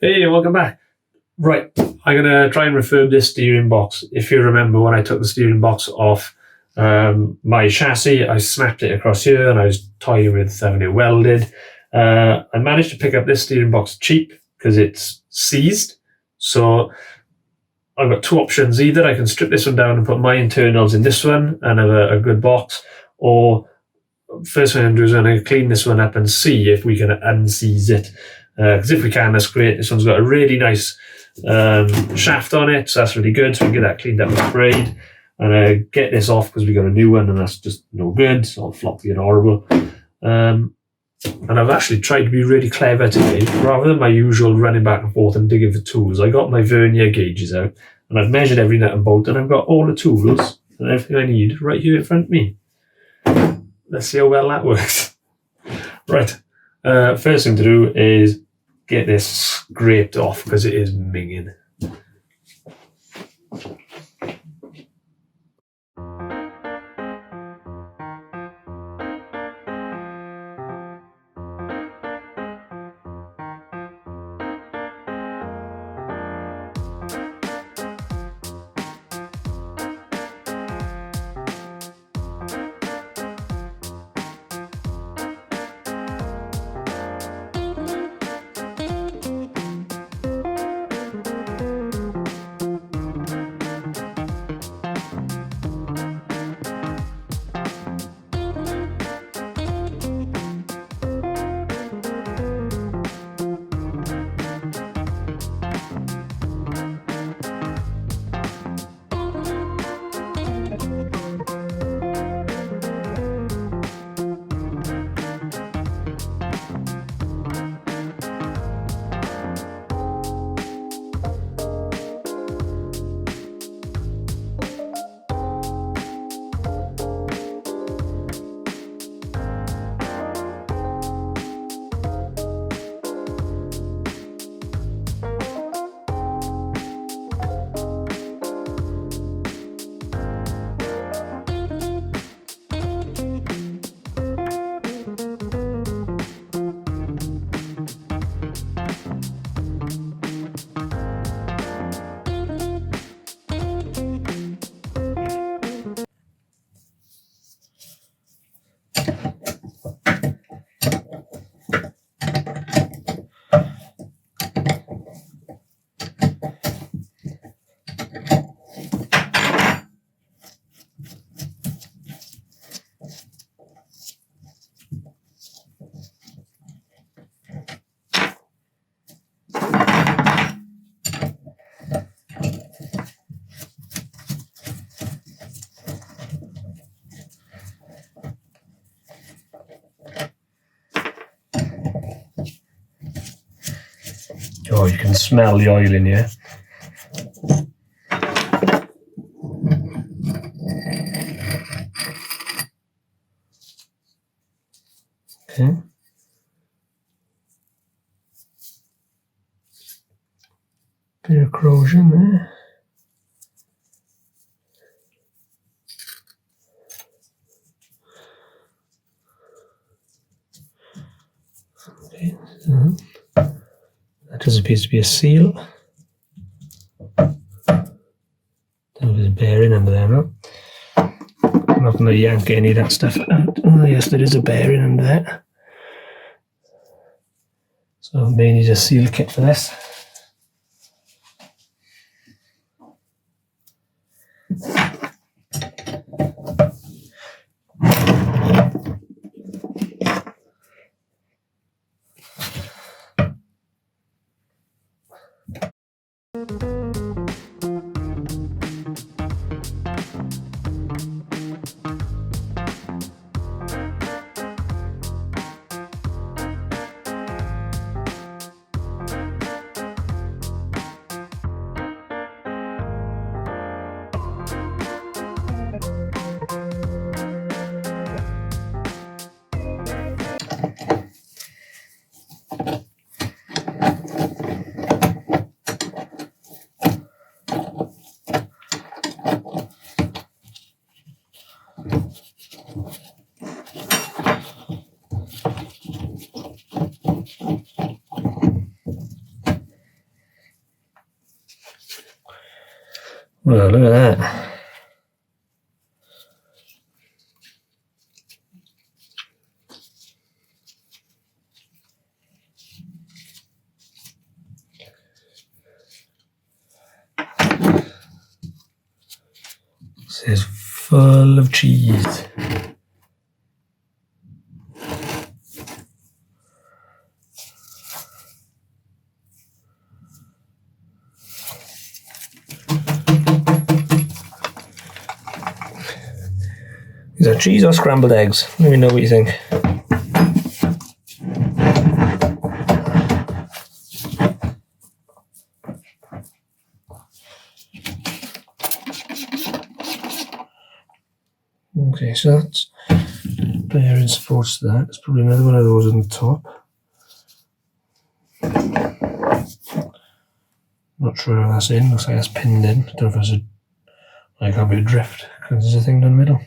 Hey, welcome back. Right, I'm going to try and refurb this steering box. If you remember when I took the steering box off my chassis, I snapped it across here and I was toying with having it welded. I managed to pick up this steering box cheap because it's seized. So I've got two options. Either I can strip this one down and put my internals in this one and have a good box, or first thing I'm going to do is I'm going to clean this one up and see if we can unseize it. Because if we can, that's great. This one's got a really nice shaft on it, so that's really good. So we can get that cleaned up and sprayed. And get this off because we got a new one and that's just no good. It's all floppy and horrible. And I've actually tried to be really clever today. Rather than my usual running back and forth and digging for tools, I got my vernier gauges out and I've measured every nut and bolt and I've got all the tools and everything I need right here in front of me. Let's see how well that works. Right. First thing to do is get this scraped off because it is minging. Oh, you can smell the oil in here. Okay. Bit of corrosion there. Okay. That just appears to be a seal. There's a bearing under there now. I'm not going to yank any of that stuff out. Oh yes, there is a bearing under there. So I may need a seal kit for this. Well, look at that. This is full of cheese. Is that cheese or scrambled eggs? Let me know what you think. Okay, so that's bearing supports to that. There's probably another one of those on the top. Not sure how that's in. Looks like that's pinned in. I don't know if there's a can't be a drift because there's a thing down the middle.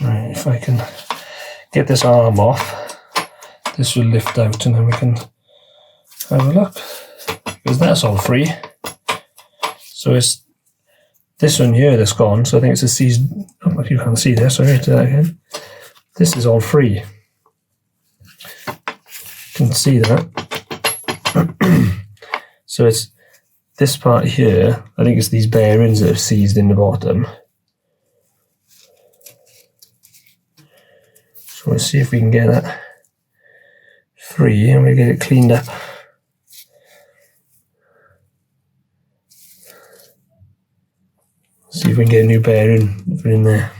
Right, if I can get this arm off, this will lift out and then we can have a look. Because that's all free. So it's this one here that's gone. So I think it's a seized. Oh, you can't see this. Sorry, do that again. This is all free. You can see that. So it's this part here. I think it's these bearings that have seized in the bottom. So let's see if we can get that free and we get it cleaned up. See if we can get a new bearing in there.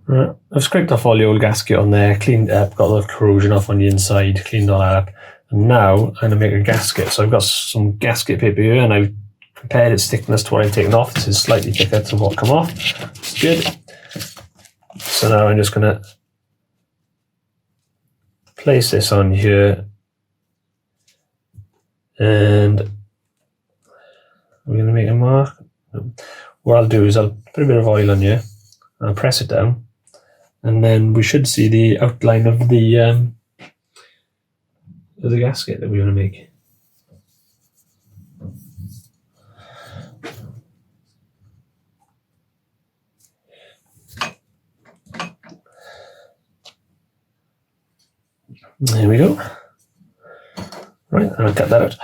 Right. I've scraped off all the old gasket on there, cleaned it up, got the corrosion off on the inside, cleaned all that up. And now I'm going to make a gasket. So I've got some gasket paper here and I've compared its thickness to what I've taken off. This is slightly thicker to what come off. It's good. So now I'm just going to place this on here and we're going to make a mark. What I'll do is I'll put a bit of oil on here, I'll press it down, and then we should see the outline of the gasket that we're going to make. There we go. Right, I'll cut that out.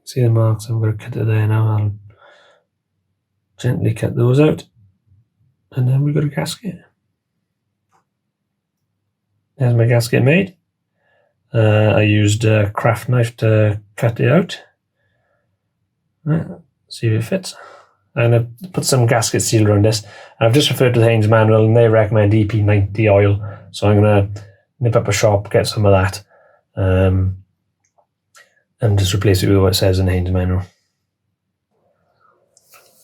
See the marks? I'm going to cut it there now. I'll gently cut those out. And then we've got a gasket. There's my gasket made. I used a craft knife to cut it out. See if it fits. I'm going to put some gasket seal around this. I've just referred to the Haynes manual and they recommend EP90 oil. So I'm going to nip up a shop, get some of that, and just replace it with what it says in the Haynes manual.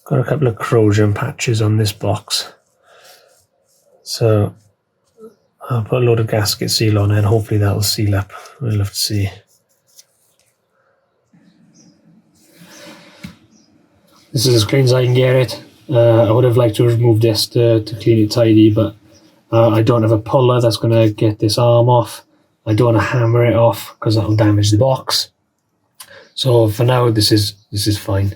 Got a couple of corrosion patches on this box. So I'll put a load of gasket seal on it and hopefully that'll seal up. We'll have to see. This is as clean as I can get it. I would have liked to remove this to clean it tidy, but I don't have a puller that's going to get this arm off. I don't want to hammer it off because that'll damage the box. So for now, this is fine.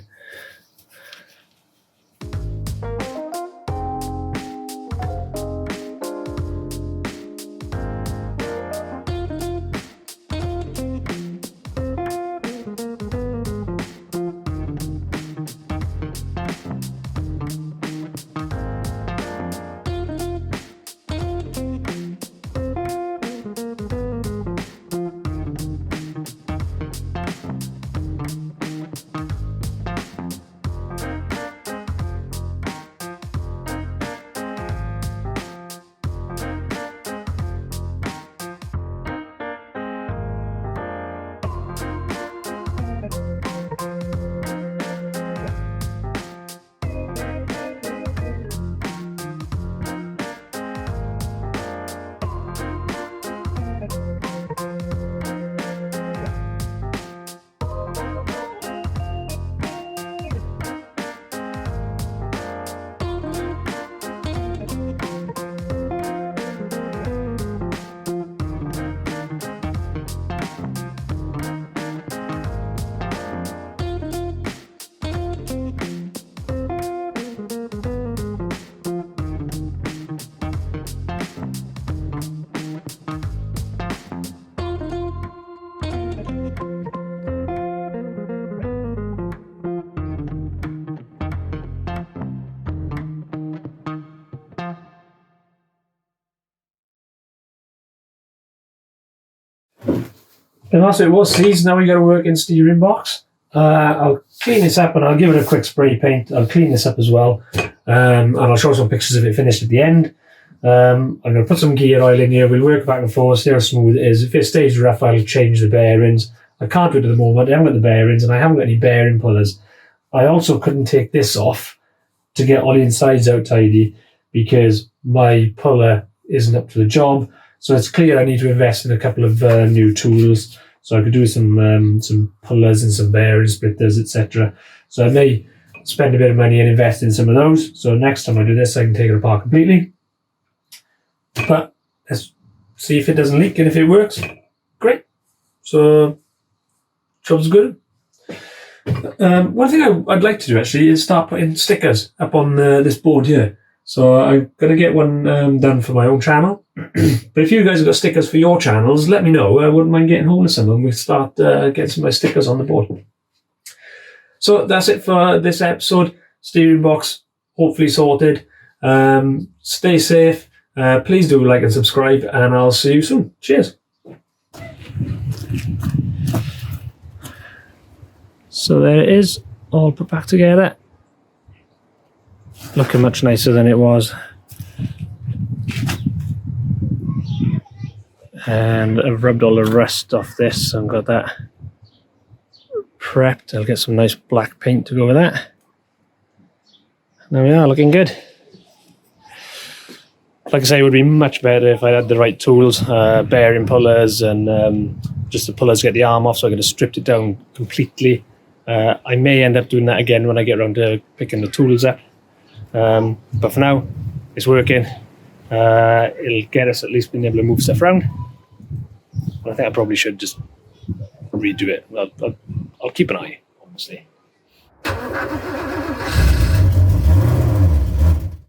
And that's it was seized. Now we got to work in steering box. I'll clean this up and I'll give it a quick spray paint. I'll clean this up as well. And I'll show some pictures of it finished at the end. I'm going to put some gear oil in here. We'll work back and forth, see how smooth it is. If it stays rough, I'll change the bearings. I can't do it at the moment. I haven't got the bearings and I haven't got any bearing pullers. I also couldn't take this off to get all the insides out tidy because my puller isn't up to the job. So it's clear I need to invest in a couple of new tools. So I could do some pullers and some bearing splitters, etc. So I may spend a bit of money and invest in some of those. So next time I do this, I can take it apart completely. But let's see if it doesn't leak and if it works. Great. So job's good. One thing I'd like to do actually is start putting stickers up on this board here. So I'm going to get one done for my own channel. But if you guys have got stickers for your channels, let me know. I wouldn't mind getting hold of some and we'll start getting some of my stickers on the board. So that's it for this episode. Steering box hopefully sorted. Stay safe. Please do like and subscribe and I'll see you soon. Cheers. So there it is, all put back together. Looking much nicer than it was. And I've rubbed all the rust off this and got that prepped. I'll get some nice black paint to go with that. There we are, looking good. Like I say, it would be much better if I had the right tools, bearing pullers and just the pullers to get the arm off, so I could have stripped it down completely. I may end up doing that again when I get around to picking the tools up. But for now, it's working. It'll get us at least being able to move stuff around. But I think I probably should just redo it. I'll keep an eye, honestly.